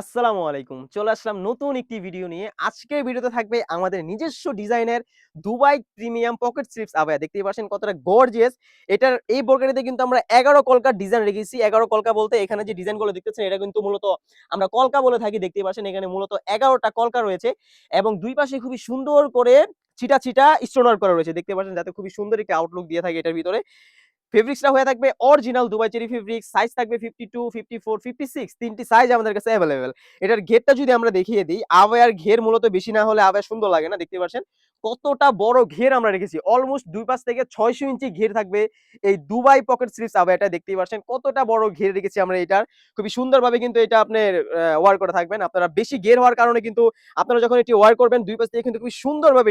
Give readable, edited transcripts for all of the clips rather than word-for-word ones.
আসসালামু আলাইকুম। চলে আসলাম নতুন একটি ভিডিও নিয়ে। আজকের ভিডিওতে থাকবে আমাদের নিজস্ব ডিজাইনের Dubai premium pocket sleeves abaya. দেখতেই পাচ্ছেন কতটা গর্জিয়াস। এই বোরকাটিতে কিন্তু আমরা ১১ কলকার ডিজাইন রেখেছি। ১১ কলকা বলতে এখানে যে ডিজাইনগুলো দেখতেছেন এটা কিন্তু মূলত আমরা কলকা বলে থাকি। দেখতেই পাচ্ছেন এখানে মূলত ১১ টা কলকা রয়েছে এবং দুই পাশে খুবই সুন্দর করে ছিটা স্টোন ওয়ার্ক করা রয়েছে। দেখতে পাচ্ছেন যাতে খুবই সুন্দর একটি আউটলুক দিয়ে থাকে এটার ভিতরে। ফেব্রিক্সটা হয়ে থাকবে original Dubai cherry fabrics. Size থাকবে 52, 54, 56 তিনটি সাইজ আমাদের কাছে এভেইলেবল। এটার ঘেরটা যদি আমরা দেখিয়ে দেই, আবায়ার ঘের মূলত বেশি না হলে আবায়া সুন্দর লাগে না। দেখতে পাচ্ছেন কতটা বড় ঘের আমরা রেখেছি। অলমোস্ট ২ পাশ থেকে ৬০০ ইঞ্চি ঘের থাকবে এই দুবাই পকেট স্লিভস আবায়াটা। দেখতেই পাচ্ছেন কতটা বড় ঘের রেখেছি আমরা এটার। খুবই সুন্দরভাবে কিন্তু এটা আপনার ওয়ার করে থাকবেন। আপনারা বেশি ঘের হওয়ার কারণে কিন্তু আপনারা যখন এটি ওয়ার করবেন ২ পাশ থেকে কিন্তু খুবই সুন্দরভাবে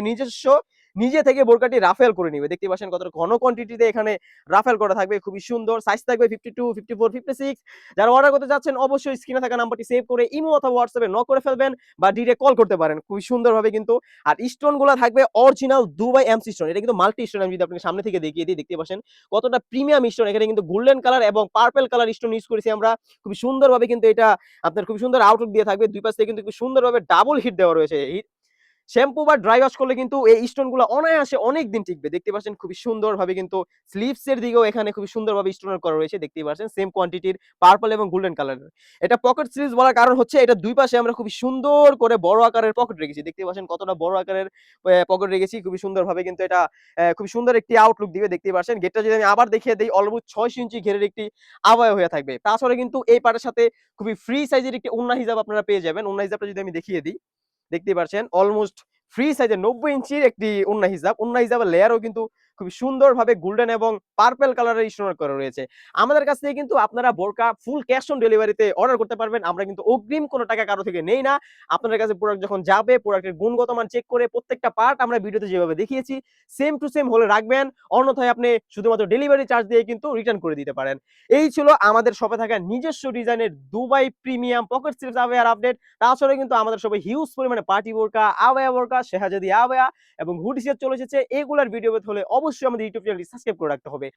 নিজে থেকে বোরকাটি রাফেল করে নিবে। দেখতে পাচ্ছেন কতটা ঘন কোয়ান্টিটিতে এখানে রাফেল করা থাকবে, খুবই সুন্দর। সাইজ থাকবে 52, 54, 56। যারা অর্ডার করতে যাচ্ছেন অবশ্যই স্ক্রিনে থাকা নাম্বারটি সেভ করে ইমো অথবা হোয়াটসঅ্যাপে নক করে ফেলবেন বা ডিরেক্ট কল করতে পারেন। খুবই সুন্দরভাবে কিন্তু। আর স্টোনগুলো থাকবে অরিজিনাল দুবাই এমসি স্টোন। এটা কিন্তু মাল্টি স্টোন। আমি যদি আপনাকে সামনে থেকে দেখিয়ে দিই, দেখতে পাচ্ছেন কতটা প্রিমিয়াম স্টোন। এখানে কিন্তু গোল্ডেন কালার এবং পার্পল কালার স্টোন ইউজ করেছি আমরা। খুবই সুন্দরভাবে কিন্তু এটা আপনার খুবই সুন্দর আউটলুক দিয়ে থাকবে। দুই পাশ থেকে কিন্তু খুব সুন্দরভাবে ডাবল হিট দেওয়া রয়েছে। শ্যাম্পু বা ড্রাই ওয়াশ করলে কিন্তু এই স্টোন গুলো অনায়াসে অনেকদিন টিকবে। দেখতে পাচ্ছেন খুবই সুন্দরভাবে কিন্তু স্লিভস এর দিকেও এখানে খুবই সুন্দরভাবে স্টোন করা রয়েছে। দেখতেই পাচ্ছেন সেম কোয়ান্টিটির পার্পল এবং গোল্ডেন কালারের। এটা পকেট স্লিভস বলার কারণ হচ্ছে এটা দুই পাশে আমরা খুবই সুন্দর করে বড় আকারের পকেট রেখেছি। দেখতে পাচ্ছেন কতটা বড় আকারের পকেট রেখেছি। খুবই সুন্দরভাবে কিন্তু এটা খুবই সুন্দর একটি আউটলুক দিবে। দেখতেই পাচ্ছেন গেটটা যদি আমি আবার দেখিয়ে দেই, অলমোস্ট ৬০০ ইঞ্চি ঘেরের একটি আবায়া হয়ে থাকবে। তাছাড়া কিন্তু এই পাটের সাথে খুবই ফ্রি সাইজের একটি ওড়না হিজাব আপনারা পেয়ে যাবেন। ওড়না হিজাবটা যদি আমি দেখিয়ে দিই, দেখতেই পাচ্ছেন অলমোস্ট ফ্রি সাইজের ৯০ ইঞ্চির একটি ওড়না হিজাব। ওড়না হিজাবের লেয়ারও কিন্তু খুবই সুন্দরভাবে গোল্ডেন এবং পার্পল কালারের স্টোন করা রয়েছে। আমাদের কাছ থেকে কিন্তু আপনারা বোরকা ফুল ক্যাশ অন ডেলিভারিতে অর্ডার করতে পারবেন। আমরা কিন্তু অগ্রিম কোনো টাকা কারো থেকে নেই না। আপনাদের কাছে প্রোডাক্ট যখন যাবে, প্রোডাক্টের গুণগত মান চেক করে প্রত্যেকটা পার্ট আমরা ভিডিওতে যেভাবে দেখিয়েছি সেম টু সেম হলে রাখবেন। অন্যথায় আপনি শুধুমাত্র ডেলিভারি চার্জ দিয়ে কিন্তু রিটার্ন করে দিতে পারেন। এই ছিল আমাদের শপে থাকা নিজস্ব ডিজাইনের দুবাই প্রিমিয়াম পকেট স্লিভস আবায়ার আপডেট। তাছাড়া কিন্তু আমাদের সবাই হিউজ পরিমাণে পার্টি বোরকা, আবায়া বোরকা, সেহাজাদি আবায়া এবং হুডি সেট চলে এসেছে। এগুলার ভিডিও পেতে হলে অবশ্যই আমাদের ইউটিউব চ্যানেলটি সাবস্ক্রাইব করে রাখতে হবে।